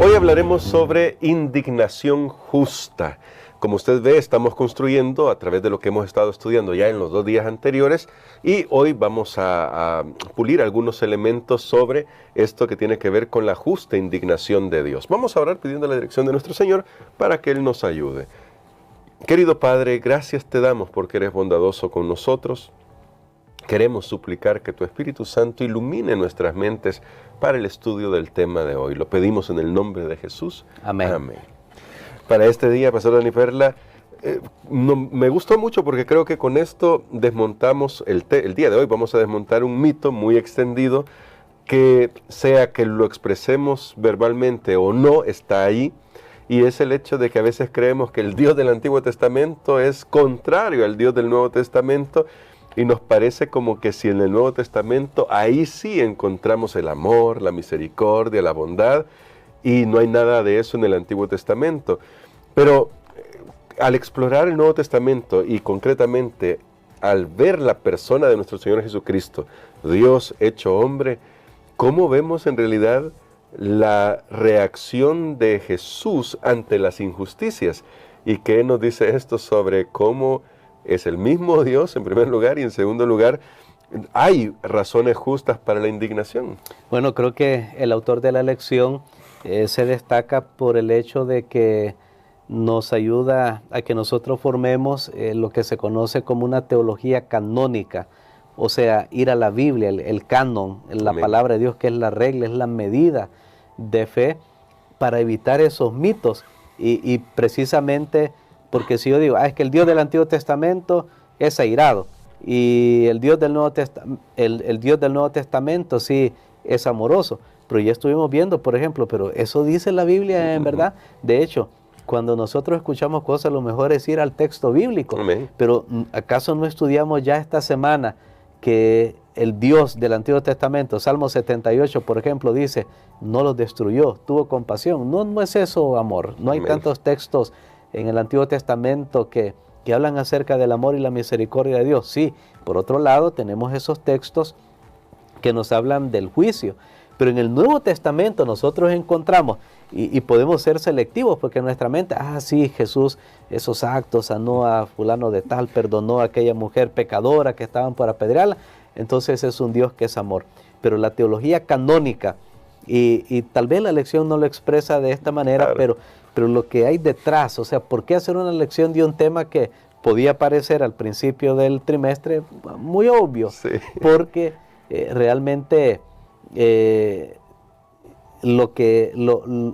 Hoy hablaremos sobre indignación justa. Como usted ve, estamos construyendo a través de lo que hemos estado estudiando ya en los 2 días anteriores, y hoy vamos a pulir algunos elementos sobre esto que tiene que ver con la justa indignación de Dios. Vamos a orar pidiendo la dirección de nuestro Señor para que Él nos ayude. Querido Padre, gracias te damos porque eres bondadoso con nosotros. Queremos suplicar que tu Espíritu Santo ilumine nuestras mentes para el estudio del tema de hoy. Lo pedimos en el nombre de Jesús. Amén. Amén. Para este día, Pastor Dani Perla, me gustó mucho porque creo que con esto desmontamos, el día de hoy vamos a desmontar un mito muy extendido que sea que lo expresemos verbalmente o no, está ahí. Y es el hecho de que a veces creemos que el Dios del Antiguo Testamento es contrario al Dios del Nuevo Testamento, y nos parece como que si en el Nuevo Testamento ahí sí encontramos el amor, la misericordia, la bondad, y no hay nada de eso en el Antiguo Testamento. Pero al explorar el Nuevo Testamento y concretamente al ver la persona de nuestro Señor Jesucristo, Dios hecho hombre, ¿cómo vemos en realidad la reacción de Jesús ante las injusticias? ¿Y qué nos dice esto sobre cómo es el mismo Dios en primer lugar, y en segundo lugar, hay razones justas para la indignación? Bueno, creo que el autor de la lección se destaca por el hecho de que nos ayuda a que nosotros formemos lo que se conoce como una teología canónica, o sea, ir a la Biblia, el canon, la Amén. Palabra de Dios, que es la regla, es la medida de fe para evitar esos mitos. Y precisamente porque si yo digo, es que el Dios del Antiguo Testamento es airado, y el Dios del Nuevo Testamento sí es amoroso, pero ya estuvimos viendo, por ejemplo, pero eso dice la Biblia en verdad. De hecho, cuando nosotros escuchamos cosas, lo mejor es ir al texto bíblico. Amén. Pero ¿acaso no estudiamos ya esta semana que el Dios del Antiguo Testamento, Salmo 78, por ejemplo, dice, no los destruyó, tuvo compasión? No es eso amor. No hay Amén. tantos textos en el Antiguo Testamento que hablan acerca del amor y la misericordia de Dios. Sí, por otro lado tenemos esos textos que nos hablan del juicio. Pero en el Nuevo Testamento nosotros encontramos, y podemos ser selectivos, porque en nuestra mente, sí, Jesús, esos actos, sanó a fulano de tal, perdonó a aquella mujer pecadora que estaban por apedrearla, entonces es un Dios que es amor. Pero la teología canónica, y tal vez la lección no lo expresa de esta manera, Claro. pero lo que hay detrás, o sea, ¿por qué hacer una lección de un tema que podía parecer al principio del trimestre muy obvio? Sí. Porque realmente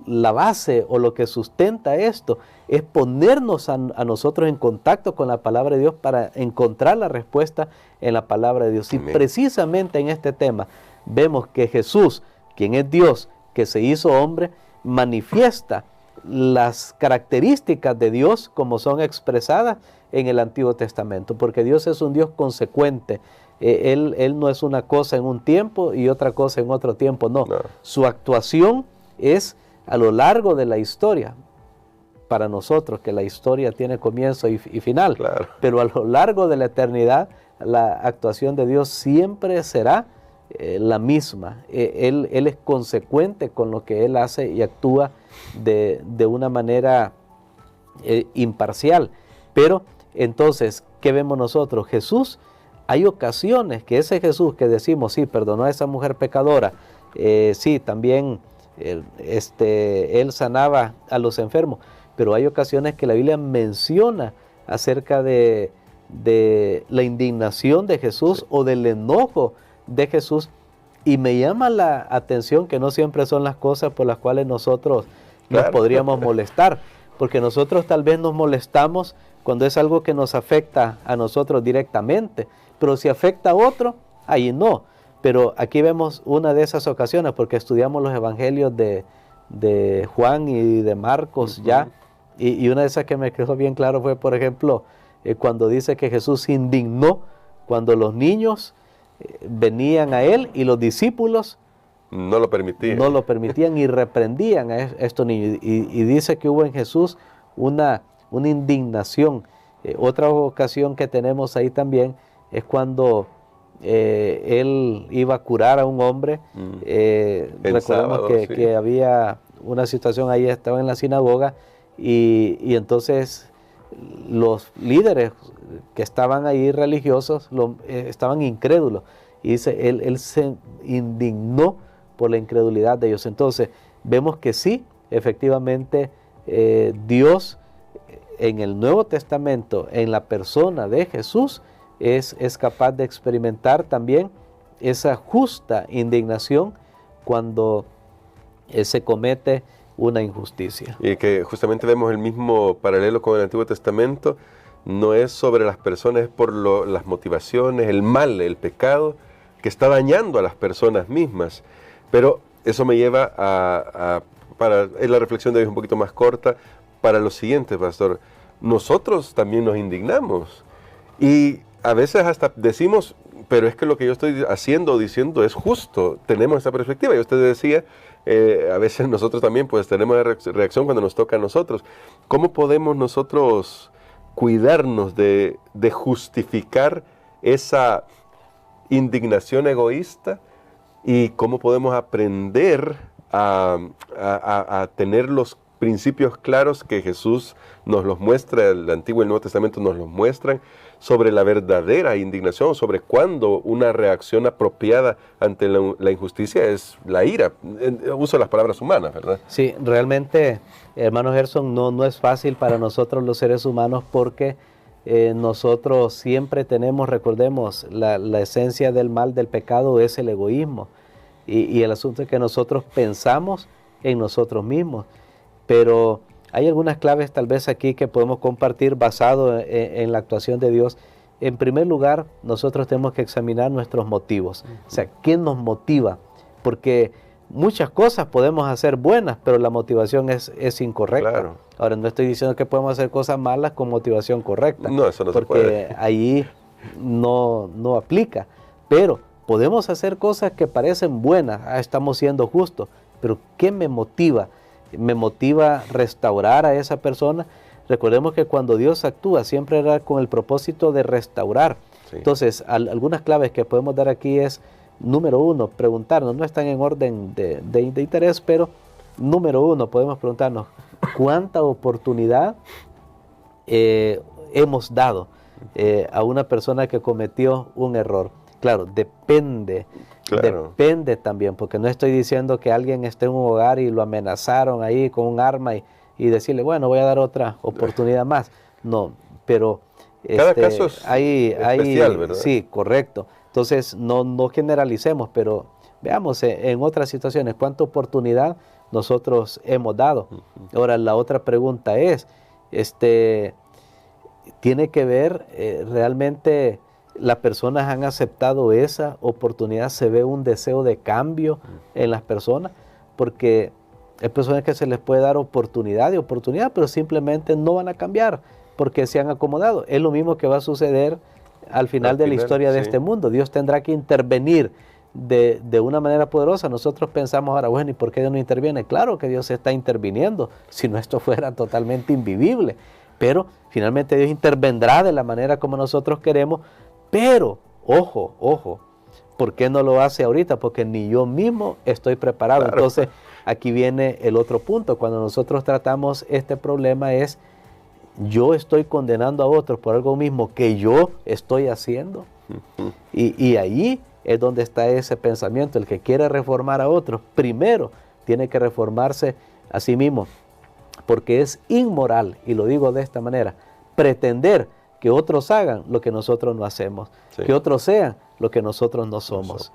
la base o lo que sustenta esto es ponernos a nosotros en contacto con la palabra de Dios para encontrar la respuesta en la palabra de Dios. Y Amén. precisamente en este tema vemos que Jesús, quien es Dios, que se hizo hombre, manifiesta las características de Dios como son expresadas en el Antiguo Testamento, porque Dios es un Dios consecuente. Él no es una cosa en un tiempo y otra cosa en otro tiempo, no. Su actuación es a lo largo de la historia. Para nosotros, que la historia tiene comienzo y final, Claro. pero a lo largo de la eternidad, la actuación de Dios siempre será la misma. Él es consecuente con lo que Él hace y actúa de una manera imparcial. Pero entonces, ¿qué vemos nosotros? Jesús, hay ocasiones que ese Jesús que decimos, sí, perdonó a esa mujer pecadora, sí, también Él sanaba a los enfermos, pero hay ocasiones que la Biblia menciona acerca de la indignación de Jesús, sí, o del enojo de Jesús, y me llama la atención que no siempre son las cosas por las cuales nosotros nos podríamos molestar, porque nosotros tal vez nos molestamos cuando es algo que nos afecta a nosotros directamente, pero si afecta a otro, ahí no. Pero aquí vemos una de esas ocasiones, porque estudiamos los evangelios de Juan y de Marcos ya, y una de esas que me quedó bien claro fue, por ejemplo, cuando dice que Jesús se indignó cuando los niños venían a Él y los discípulos no lo permitían y reprendían a estos niños. Y dice que hubo en Jesús una indignación. Otra ocasión que tenemos ahí también es cuando Él iba a curar a un hombre. Recordemos sábado, que había una situación ahí, estaba en la sinagoga y entonces los líderes que estaban ahí religiosos estaban incrédulos. Y dice, él se indignó por la incredulidad de ellos. Entonces, vemos que sí, efectivamente, Dios en el Nuevo Testamento, en la persona de Jesús, es capaz de experimentar también esa justa indignación cuando se comete una injusticia. Y que justamente vemos el mismo paralelo con el Antiguo Testamento. No es sobre las personas, es por las motivaciones, el mal, el pecado que está dañando a las personas mismas. Pero eso me lleva es la reflexión de hoy un poquito más corta, para lo siguiente, pastor. Nosotros también nos indignamos y a veces hasta decimos, pero es que lo que yo estoy haciendo o diciendo es justo. Tenemos esa perspectiva. Y usted decía, a veces nosotros también pues tenemos reacción cuando nos toca a nosotros. ¿Cómo podemos nosotros cuidarnos de justificar esa indignación egoísta? ¿Y cómo podemos aprender a tener los principios claros que Jesús nos los muestra, el Antiguo y el Nuevo Testamento nos los muestran, sobre la verdadera indignación, sobre cuándo una reacción apropiada ante la injusticia es la ira? Uso las palabras humanas, ¿verdad? Sí, realmente, hermano Gerson, no es fácil para nosotros los seres humanos porque nosotros siempre tenemos, recordemos, la esencia del mal, del pecado es el egoísmo. Y el asunto es que nosotros pensamos en nosotros mismos. Pero hay algunas claves tal vez aquí que podemos compartir basado en la actuación de Dios. En primer lugar, nosotros tenemos que examinar nuestros motivos. O sea, ¿qué nos motiva? Porque muchas cosas podemos hacer buenas, pero la motivación es incorrecta. Claro. Ahora, no estoy diciendo que podemos hacer cosas malas con motivación correcta. No, eso no se puede. Porque ahí no aplica. Pero podemos hacer cosas que parecen buenas. Estamos siendo justos. Pero ¿qué me motiva? Me motiva restaurar a esa persona. Recordemos que cuando Dios actúa siempre era con el propósito de restaurar. Sí. Entonces, algunas claves que podemos dar aquí es, número uno, preguntarnos, no están en orden de interés, pero número uno, podemos preguntarnos, ¿cuánta oportunidad hemos dado a una persona que cometió un error? Claro, depende. Claro. Depende también, porque no estoy diciendo que alguien esté en un hogar y lo amenazaron ahí con un arma y decirle, bueno, voy a dar otra oportunidad más. No, pero cada caso es especial, ¿verdad? Sí, correcto. Entonces, no generalicemos, pero veamos en otras situaciones cuánta oportunidad nosotros hemos dado. Ahora, la otra pregunta es, tiene que ver realmente... ¿Las personas han aceptado esa oportunidad? ¿Se ve un deseo de cambio en las personas? Porque hay personas que se les puede dar oportunidad, pero simplemente no van a cambiar porque se han acomodado. Es lo mismo que va a suceder al final de la historia de este mundo. Dios tendrá que intervenir de una manera poderosa. Nosotros pensamos ahora, bueno, ¿y por qué Dios no interviene? Claro que Dios está interviniendo, si no esto fuera totalmente invivible. Pero finalmente Dios intervendrá de la manera como nosotros queremos. Pero, ojo, ¿por qué no lo hace ahorita? Porque ni yo mismo estoy preparado. Claro. Entonces, aquí viene el otro punto. Cuando nosotros tratamos este problema es, yo estoy condenando a otros por algo mismo que yo estoy haciendo. Y ahí es donde está ese pensamiento. El que quiere reformar a otros, primero tiene que reformarse a sí mismo. Porque es inmoral, y lo digo de esta manera, pretender que otros hagan lo que nosotros no hacemos, sí. Que otros sean lo que nosotros no somos.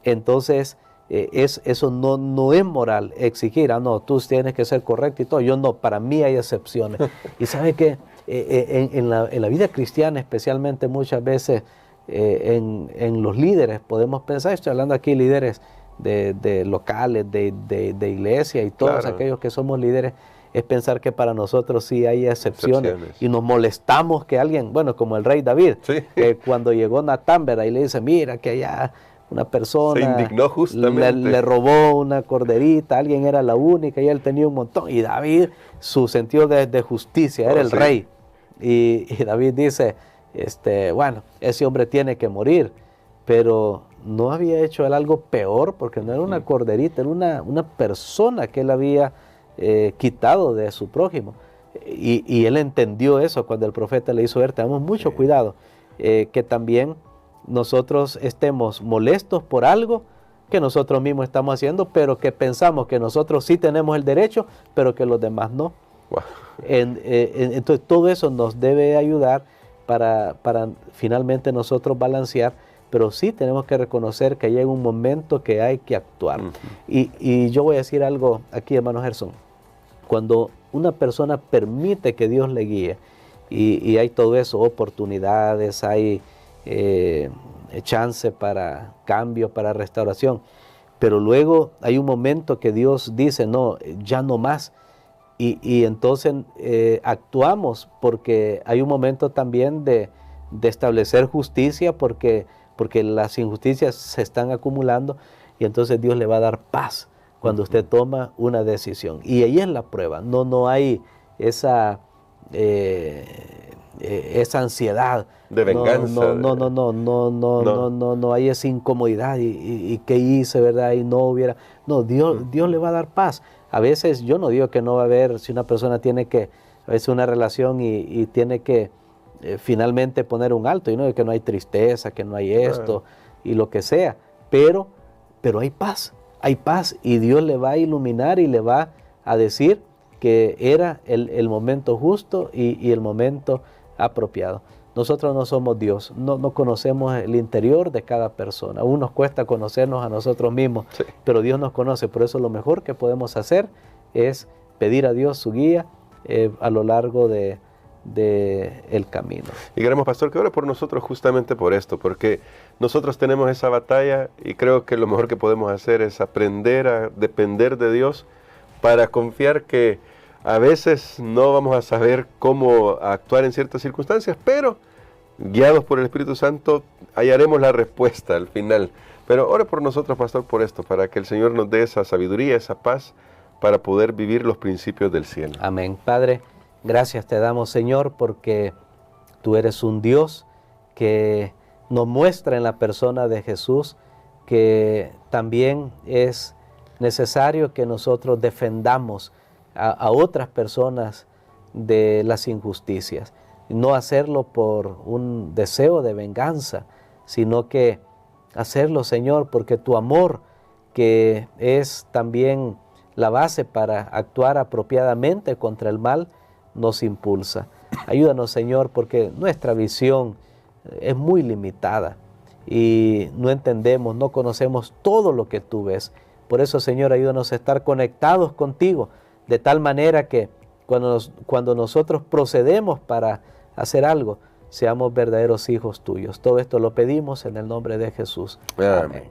Entonces, eso no es moral, exigir, no, tú tienes que ser correcto y todo. Yo no, para mí hay excepciones. Y sabe que en la vida cristiana, especialmente muchas veces en los líderes, podemos pensar, estoy hablando aquí líderes de locales, de iglesia y todos claro. Aquellos que somos líderes, es pensar que para nosotros sí hay excepciones. Y nos molestamos que alguien, bueno, como el rey David, sí. Cuando llegó Natán, ¿verdad? Y le dice, mira que allá una persona se indignó justamente. Le robó una corderita, alguien era la única y él tenía un montón. Y David, su sentido de justicia, era el sí. Rey. Y David dice, bueno, ese hombre tiene que morir, pero no había hecho él algo peor, porque no era una corderita, era una persona que él había quitado de su prójimo. Y él entendió eso cuando el profeta le hizo ver, tenemos mucho cuidado, que también nosotros estemos molestos por algo que nosotros mismos estamos haciendo, pero que pensamos que nosotros sí tenemos el derecho, pero que los demás no. Wow. Entonces todo eso nos debe ayudar para finalmente nosotros balancear, pero sí tenemos que reconocer que llega un momento que hay que actuar. Y yo voy a decir algo aquí, hermano Gerson. Cuando una persona permite que Dios le guíe, y hay todo eso, oportunidades, hay chance para cambio, para restauración, pero luego hay un momento que Dios dice, no, ya no más, y entonces actuamos, porque hay un momento también de establecer justicia, porque las injusticias se están acumulando, y entonces Dios le va a dar paz cuando usted toma una decisión. Y ahí es la prueba, no hay esa ansiedad de venganza. No hay esa incomodidad y qué hice, ¿verdad? Y no hubiera. No, Dios le va a dar paz. A veces yo no digo que no va a haber, si una persona tiene que, a veces una relación y tiene que finalmente poner un alto, y no que no hay tristeza, que no hay esto y lo que sea, pero hay paz. Hay paz, y Dios le va a iluminar y le va a decir que era el momento justo y el momento apropiado. Nosotros no somos Dios, no conocemos el interior de cada persona. Aún nos cuesta conocernos a nosotros mismos, sí, pero Dios nos conoce. Por eso lo mejor que podemos hacer es pedir a Dios su guía a lo largo de el camino. Y queremos, pastor, que ore por nosotros justamente por esto, porque nosotros tenemos esa batalla, y creo que lo mejor que podemos hacer es aprender a depender de Dios, para confiar que a veces no vamos a saber cómo actuar en ciertas circunstancias, pero guiados por el Espíritu Santo hallaremos la respuesta al final. Pero ore por nosotros, pastor, por esto, para que el Señor nos dé esa sabiduría, esa paz, para poder vivir los principios del cielo. Amén. Padre, gracias te damos, Señor, porque tú eres un Dios que nos muestra en la persona de Jesús que también es necesario que nosotros defendamos a otras personas de las injusticias. No hacerlo por un deseo de venganza, sino que hacerlo, Señor, porque tu amor, que es también la base para actuar apropiadamente contra el mal, nos impulsa. Ayúdanos, Señor, porque nuestra visión es muy limitada y no entendemos, no conocemos todo lo que tú ves. Por eso, Señor, ayúdanos a estar conectados contigo, de tal manera que cuando nosotros procedemos para hacer algo, seamos verdaderos hijos tuyos. Todo esto lo pedimos en el nombre de Jesús. Amén.